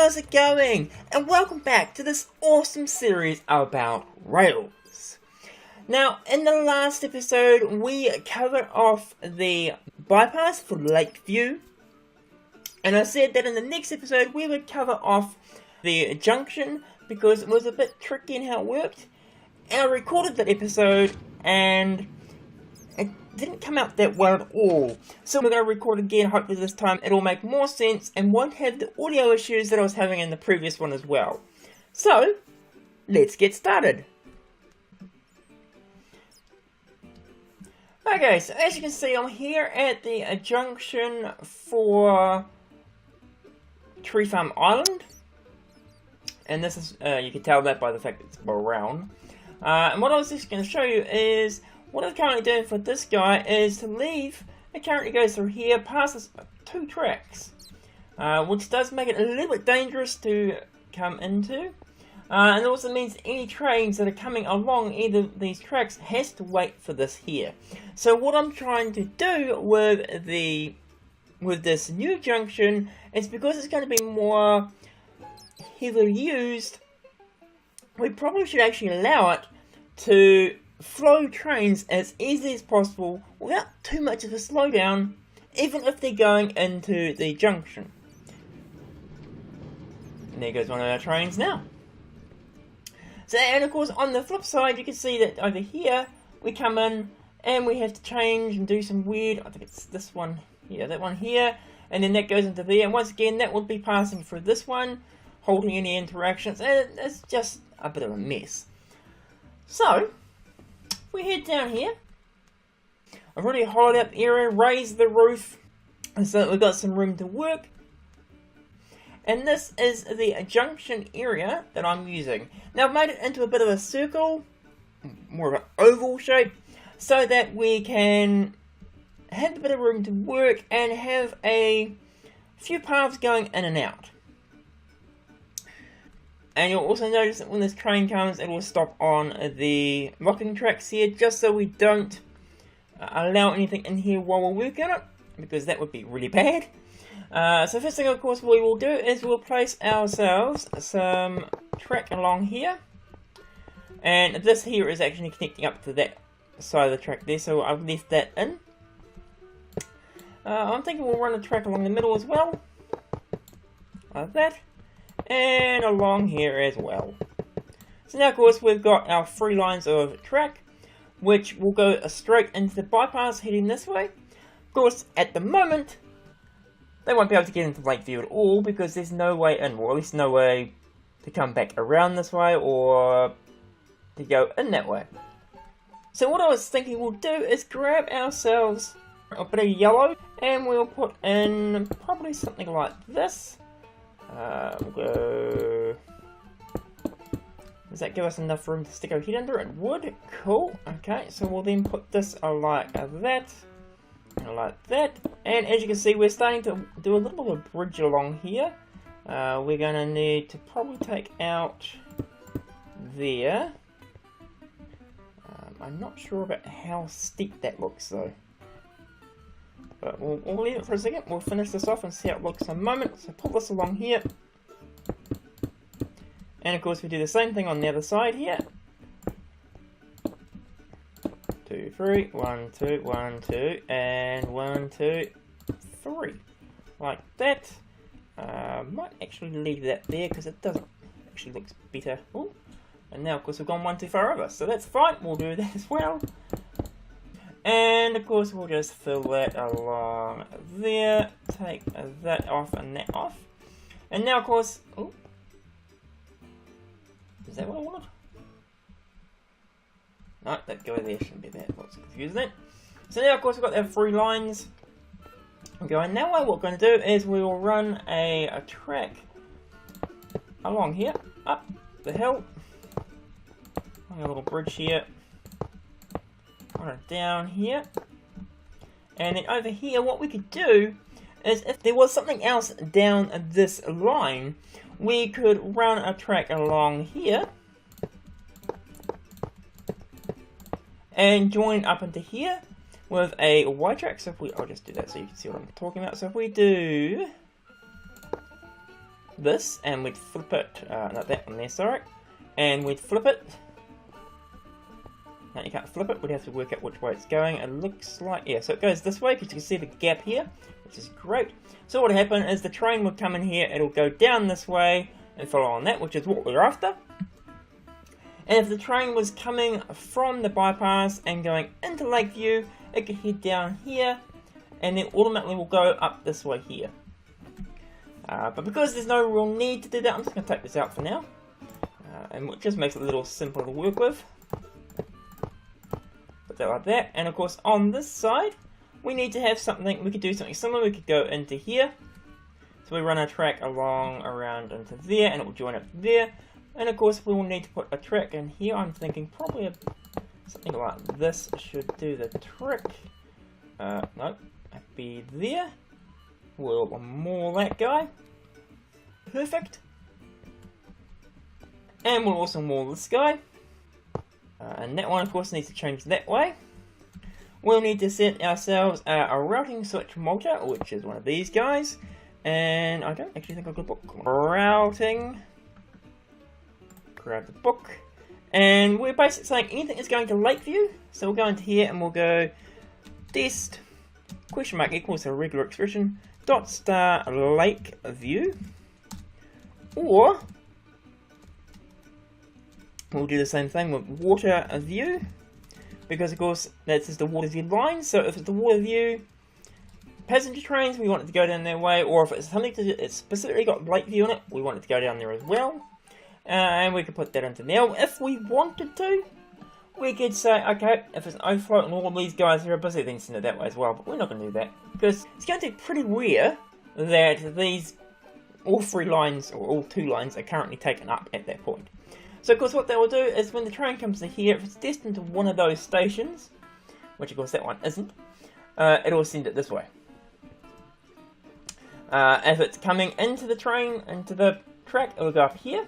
how's it going? And welcome back to this awesome series about rails. Now, in the last episode, we covered off the bypass for Lakeview. And I said that in the next episode, we would cover off the junction because it was a bit tricky in how it worked. And I recorded that episode and it didn't come out that well at all. So we're going to record again. Hopefully this time it'll make more sense and won't have the audio issues that I was having in the previous one as well. So, let's get started. Okay, so as you can see, I'm here at the junction for Tree Farm Island. And this is, you can tell that by the fact that it's brown. And what I was just going to show you is what I'm currently doing for this guy is to leave. It currently goes through here, passes 2 tracks, which does make it a little bit dangerous to come into. And it also means any trains that are coming along either of these tracks has to wait for this here. So what I'm trying to do with this new junction is because it's going to be more heavily used, we probably should actually allow it to flow trains as easily as possible without too much of a slowdown, even if they're going into the junction. And there goes one of our trains now. So, and of course on the flip side you can see that over here we come in and we have to change and do some weird, I think it's this one here, that one here, and then that goes into there, and once again that would be passing through this one, holding any interactions, and it's just a bit of a mess. So, we head down here. I've already hollowed out the area, raised the roof, so that we've got some room to work. And this is the junction area that I'm using. Now I've made it into a bit of a circle, more of an oval shape, so that we can have a bit of room to work and have a few paths going in and out. And you'll also notice that when this train comes, it will stop on the rocking tracks here, just so we don't allow anything in here while we're working on it, because that would be really bad. So first thing, of course, we will do is we'll place ourselves some track along here. And this here is actually connecting up to that side of the track there, so I've left that in. I'm thinking we'll run a track along the middle as well, like that. And along here as well. So now of course we've got our 3 lines of track, which will go straight into the bypass heading this way. Of course at the moment they won't be able to get into Lakeview at all because there's no way in, or at least no way to come back around this way or to go in that way. So what I was thinking we'll do is grab ourselves a bit of yellow and we'll put in probably something like this. We'll go... Does that give us enough room to stick our head under? It would. Cool. Okay, so we'll then put this like that. And like that. And as you can see, we're starting to do a little bit of a bridge along here. We're going to need to probably take out there. I'm not sure about how steep that looks though. But we'll leave it for a second. We'll finish this off and see how it looks in a moment. So pull this along here. And of course we do the same thing on the other side here. 2, 3, 1, 2, 1, 2, and 1, 2, 3. Like that. Might actually leave that there because it doesn't actually looks better. Ooh. And now of course we've gone 1 too far over. So that's fine. We'll do that as well. And of course we'll just fill that along there, take that off and that off. And now of course, oh, is that what I wanted? No, that go there shouldn't be that, let's confuse that. So now of course we've got our 3 lines going. Now what we're going to do is we will run a track along here, up the hill, a little bridge here. Down here, and then over here what we could do is if there was something else down this line, we could run a track along here and join up into here with a Y track. So if we, I'll just do that so you can see what I'm talking about. So if we do this, and we'd flip it, not that one there, sorry, and we'd flip it. No, you can't flip it, we'd have to work out which way it's going. It looks like, yeah, so it goes this way, because you can see the gap here, which is great. So what would happen is the train would come in here, it'll go down this way, and follow on that, which is what we're after. And if the train was coming from the bypass and going into Lakeview, it could head down here, and then ultimately will go up this way here. But because there's no real need to do that, I'm just going to take this out for now. And it just makes it a little simpler to work with. Put that like that. And of course on this side, we need to have something, we could do something similar. We could go into here. So we run our track along, around into there, and it will join up there. And of course we will need to put a track in here. I'm thinking probably something like this should do the trick. No, be there. We'll maul that guy. Perfect. And we'll also maul this guy. And that one of course needs to change that way. We'll need to set ourselves a routing switch motor, which is one of these guys. And I don't actually think I've got a book. Routing. Grab the book. And we're basically saying anything is going to Lakeview. So we'll go into here and we'll go dest question mark equals a regular expression dot star Lakeview. Or we'll do the same thing with water view, because of course that's just the water view line. So if it's the water view passenger trains, we want it to go down their way, or if it's something it's specifically got Lakeview in it, we want it to go down there as well. And we could put that into now. If we wanted to, we could say, okay, if it's an overflow and all of these guys are busy, then send it that way as well. But we're not going to do that, because it's going to be pretty rare that these all three lines, or all two lines, are currently taken up at that point. So of course what they will do is when the train comes to here, if it's destined to one of those stations, which of course that one isn't, it will send it this way. If it's coming into the train, into the track, it will go up here.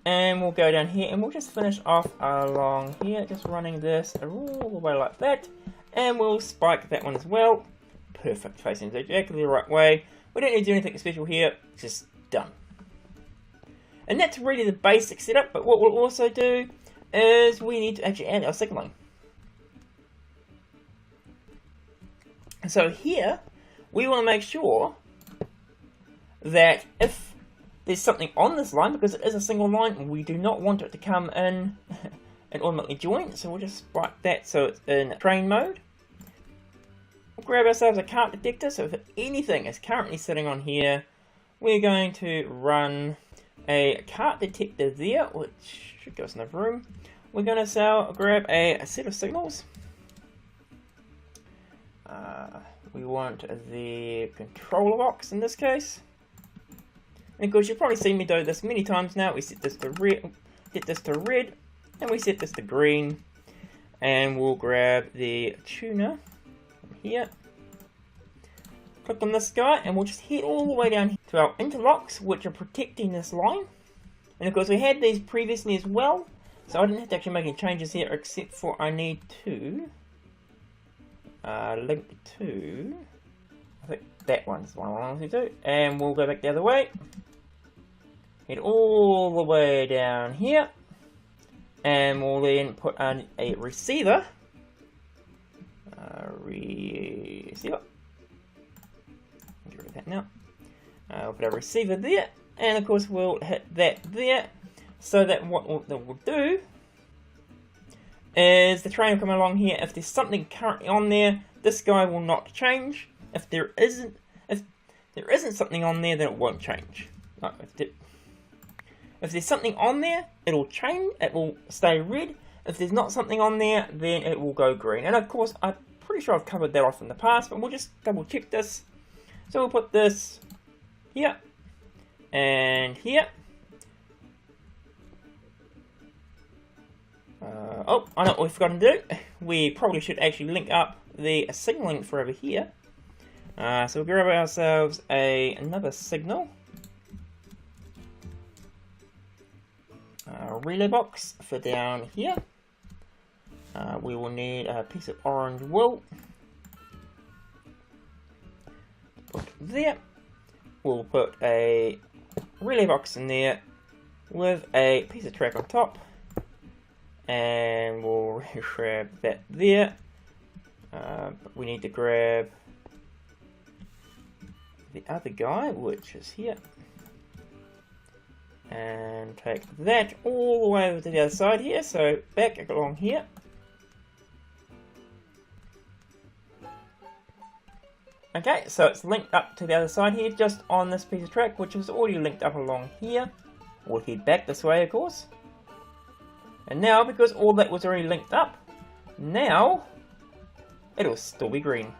And we'll go down here and we'll just finish off along here, just running this all the way like that. And we'll spike that one as well. Perfect, facing exactly the right way. We don't need to do anything special here, just done. And that's really the basic setup, but what we'll also do is we need to actually add our signaling. So here, we want to make sure that if there's something on this line, because it is a single line, we do not want it to come in and ultimately join, so we'll just spike that so it's in train mode. We'll grab ourselves a cart detector, so if anything is currently sitting on here, we're going to run a cart detector there, which should go us enough room. We're going to grab a set of signals. We want the controller box in this case. And of course you've probably seen me do this many times now. We set this to red, and we set this to green. And we'll grab the tuner from here. Click on this guy, and we'll just head all the way down here to our interlocks, which are protecting this line. And of course we had these previously as well, so I didn't have to actually make any changes here, except for I need to link to, I think that one's the one I want to do, and we'll go back the other way, head all the way down here, and we'll then put on a receiver, get rid of that now, we'll put a receiver there, and of course we'll hit that there, so that what we'll do is the train will come along here. If there's something currently on there, this guy will not change. If there isn't something on there, then it won't change. No, if there's something on there, it'll change. It will stay red. If there's not something on there, then it will go green. And of course, I'm pretty sure I've covered that off in the past, but we'll just double check this. So we'll put this here and here. Oh, I know what we've forgotten to do. We probably should actually link up the signaling for over here. So we'll grab ourselves another signal. Relay box for down here. We will need a piece of orange wool. Put there. we'll put a relay box in there with a piece of track on top, and we'll grab that there. But we need to grab the other guy, which is here, and take that all the way over to the other side here, so back along here. Okay, so it's linked up to the other side here, just on this piece of track, which is already linked up along here. We'll head back this way, of course. And now, because all that was already linked up, now it'll still be green.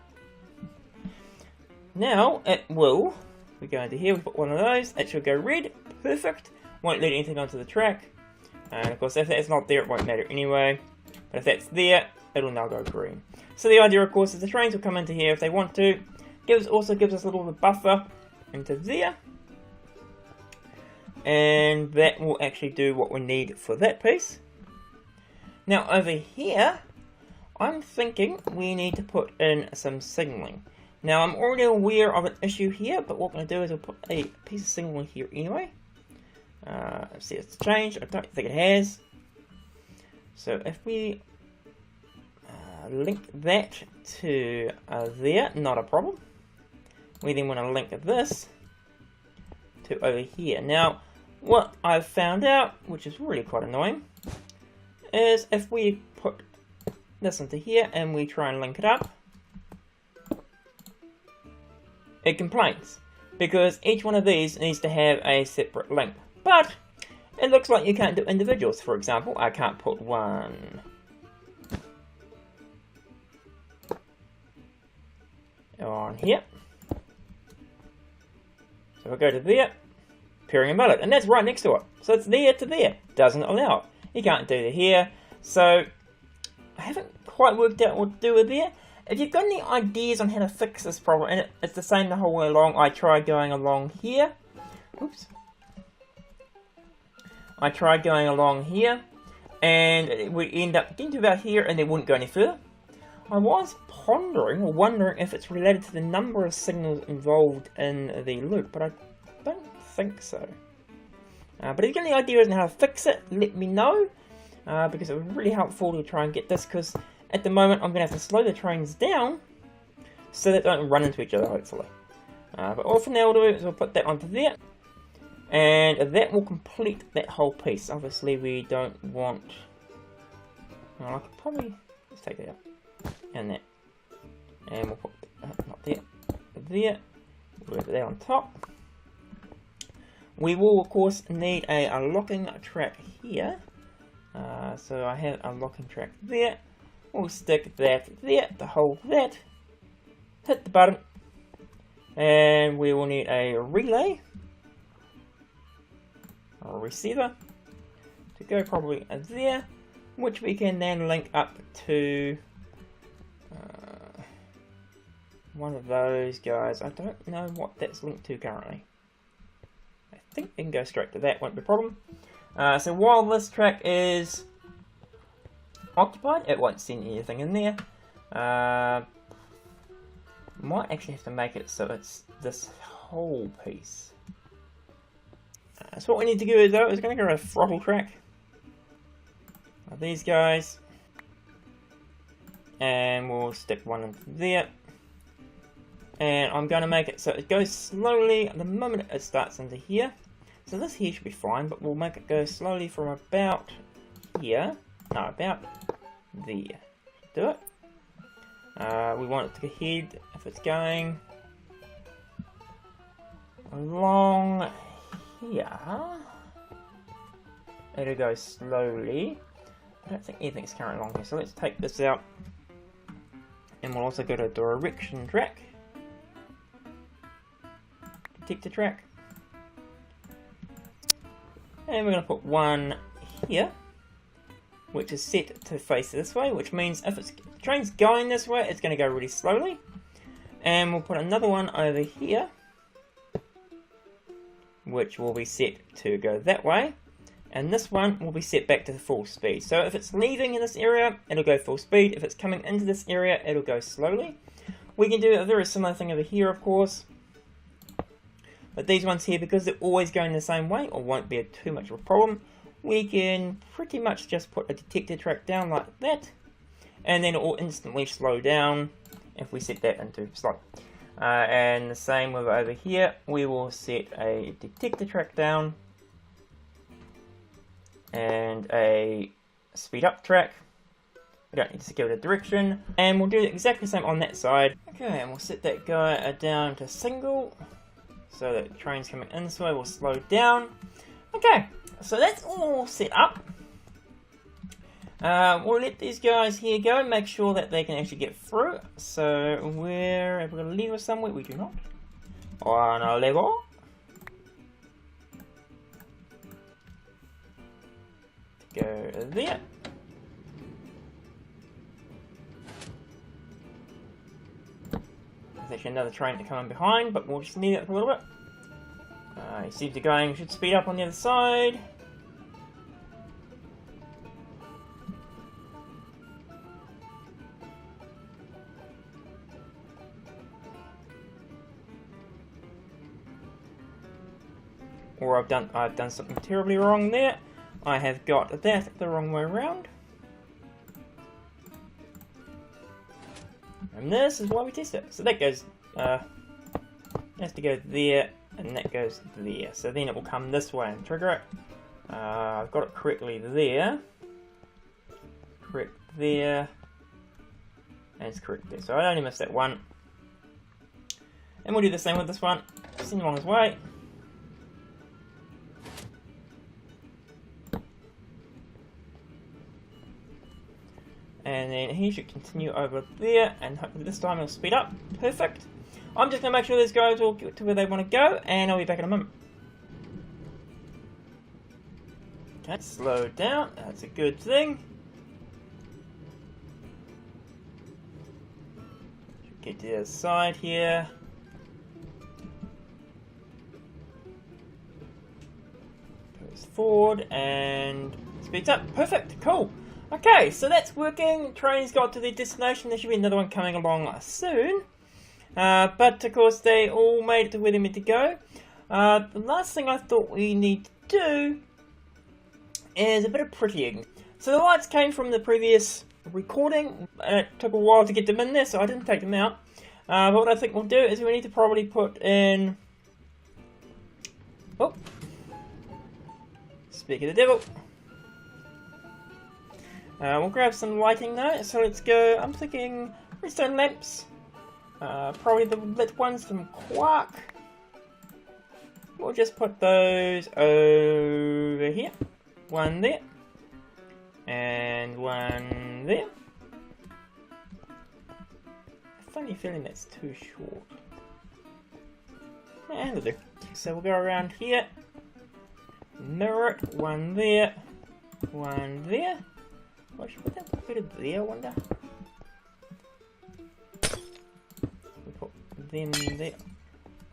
Now it will, we go into here, we put one of those, it should go red, perfect, won't let anything onto the track. And of course, if that's not there, it won't matter anyway. But if that's there, it'll now go green. So the idea, of course, is the trains will come into here if they want to. Also gives us a little buffer into there. And that will actually do what we need for that piece. Now over here, I'm thinking we need to put in some signalling. Now I'm already aware of an issue here, but what we're going to do is we'll put a piece of signalling here anyway. Let's see, it's changed. I don't think it has. So if we link that to there, not a problem. We then want to link this to over here. Now, what I've found out, which is really quite annoying, is if we put this into here and we try and link it up, it complains because each one of these needs to have a separate link. But it looks like you can't do individuals. For example, I can't put one on here. So if I go to there, pairing a mullet, and that's right next to it. So it's there to there. Doesn't allow it. You can't do the here. So I haven't quite worked out what to do with there. If you've got any ideas on how to fix this problem, and it's the same the whole way along, I tried going along here. Oops. I tried going along here, and it would end up getting to about here, and it wouldn't go any further. I was pondering or wondering if it's related to the number of signals involved in the loop, but I don't think so. But if you've got any ideas on how to fix it, let me know, because it would be really helpful to try and get this, because at the moment I'm going to have to slow the trains down so that they don't run into each other, hopefully. But all for now we'll do is we'll put that onto there, and that will complete that whole piece. Obviously we don't want... Well, I could probably... Let's take that out. And that. And we'll put not there, there. We'll put that on top. We will, of course, need a locking track here. So I have a locking track there. We'll stick that there to hold that. Hit the button. And we will need a relay. Or a receiver. To go probably there. Which we can then link up to... one of those guys. I don't know what that's linked to currently. I think we can go straight to that, won't be a problem. So while this track is occupied, it won't send anything in there. Might actually have to make it so it's this whole piece. So what we need to do though is going to go to a throttle track. These guys. And we'll stick one into there. And I'm going to make it so it goes slowly the moment it starts into here. So this here should be fine, but we'll make it go slowly from about here. No, about there. Do it. We want it to head, if it's going along here, it'll go slowly. I don't think anything's currently along here, so let's take this out. And we'll also go to direction track. Detector track. And we're going to put one here, which is set to face this way, which means if the train's going this way, it's going to go really slowly. And we'll put another one over here, which will be set to go that way. And this one will be set back to the full speed. So if it's leaving in this area, it'll go full speed. If it's coming into this area, it'll go slowly. We can do a very similar thing over here, of course. But these ones here, because they're always going the same way, or won't be too much of a problem, we can pretty much just put a detector track down like that, and then it will instantly slow down if we set that into slow. And the same with over here, we will set a detector track down and a speed up track. We don't need to give it a direction, and we'll do exactly the same on that side. Okay, and we'll set that guy down to single, so that trains coming in this way will slow down. Okay, so that's all set up. We'll let these guys here go, make sure that they can actually get through. So we're able to lever somewhere, we do not. On a level. Go there. There's actually another train to come in behind, but we'll just leave it for a little bit. He seems to be going, should speed up on the other side. Or I've done something terribly wrong there. I have got that the wrong way around. And this is why we test it. So that goes, has to go there, and that goes there. So then it will come this way and trigger it. I've got it correctly there. Correct there. And it's correct there. So I only missed that one. And we'll do the same with this one. Send him on his way. And then he should continue over there, and hopefully this time he'll speed up. Perfect. I'm just going to make sure these guys all get to where they want to go, and I'll be back in a moment. Okay, slow down. That's a good thing. Should get to the other side here. Goes forward and speeds up. Perfect. Cool. Okay, so that's working. Train's got to their destination. There should be another one coming along soon. But of course, they all made it to where they meant to go. The last thing I thought we need to do is a bit of prettying. So the lights came from the previous recording. It took a while to get them in there, so I didn't take them out. But what I think we'll do is we need to probably put in... Oh! Speak of the devil. We'll grab some lighting though, so let's go, I'm thinking redstone lamps, probably the lit ones from Quark. We'll just put those over here, one there, and one there. Funny feeling that's too short. And it'll do. So we'll go around here, mirror it, one there, one there. I should put that bit of there, I wonder. We put them there.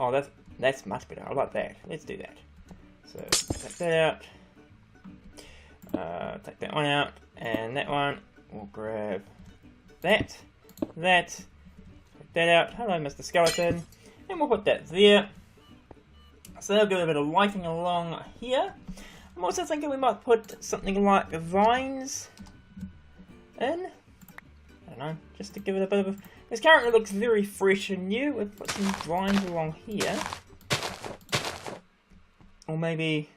Oh, that's much better. I like that. Let's do that. So take that out. Take that one out, and that one. We'll grab that. Take that out. Hello, Mr. Skeleton. And we'll put that there. So that'll give a bit of lighting along here. I'm also thinking we might put something like vines in. I don't know, just to give it a bit of a... This currently looks very fresh and new. We'll put some vines along here. Or maybe...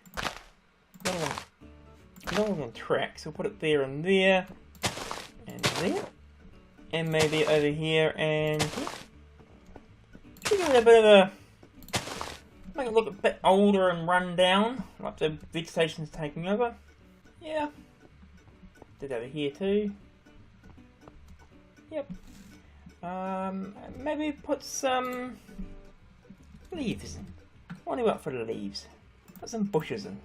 Another one on tracks. We'll put it there and there. And there. And maybe over here and here. Should give it a bit of a... Make it look a bit older and run down. Like the vegetation's taking over. Yeah. Did over here too. Yep. Maybe put some leaves in. What do you want for the leaves? Put some bushes in.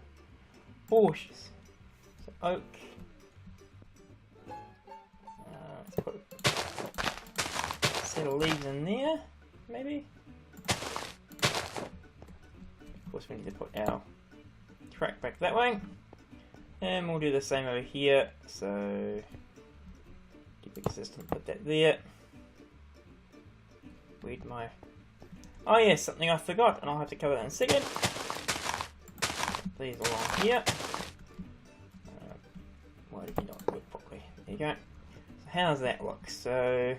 Bushes. So oak. Let's put a set of leaves in there, maybe. Of course, we need to put our track back that way. And we'll do the same over here. So keep it consistent, put that there. Where'd my Oh yeah, something I forgot, and I'll have to cover that in a second. These along here. Why did you not work properly? There you go. So how does that look? So,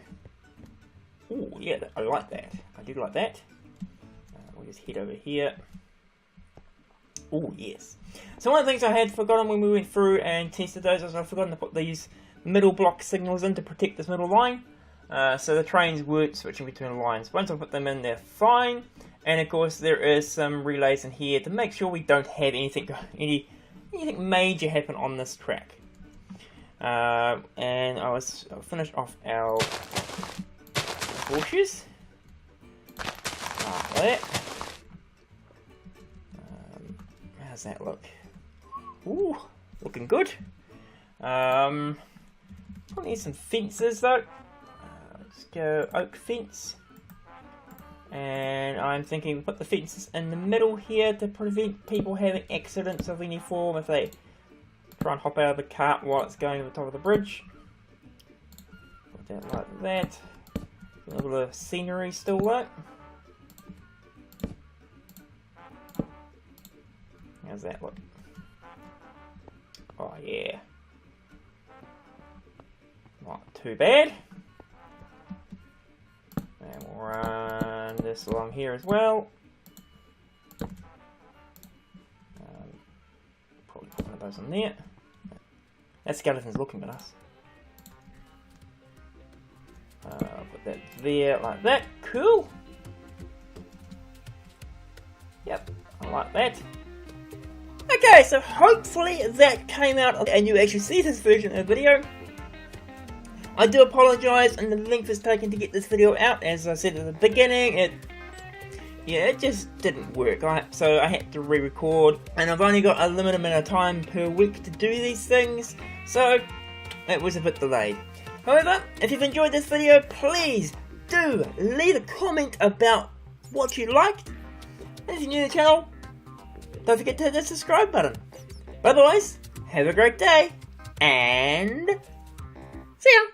oh yeah, I like that. I do like that. We'll just head over here. Oh yes. So one of the things I had forgotten when we went through and tested those is I've forgotten to put these middle block signals in to protect this middle line. So the trains weren't switching between lines. Once I put them in, they're fine. And of course, there is some relays in here to make sure we don't have anything major happen on this track. And I'll finish off our horseshoes. Like that. How's that look? Ooh, looking good. Probably need some fences though. Let's go oak fence. And I'm thinking we put the fences in the middle here to prevent people having accidents of any form if they try and hop out of the cart while it's going to the top of the bridge. Put that like that. A little bit of scenery still though. How's that look? Oh yeah. Not too bad. And we'll run this along here as well. Probably put one of those in there. That skeleton's looking at us. Put that there like that. Cool. Yep, I like that. Okay, so hopefully that came out and you actually see this version of the video. I do apologise, and the length it's taken to get this video out. As I said at the beginning, it just didn't work. So I had to re-record, and I've only got a limited amount of time per week to do these things, so it was a bit delayed. However, if you've enjoyed this video, please do leave a comment about what you liked. And if you're new to the channel, don't forget to hit the subscribe button. But otherwise, have a great day, and see ya!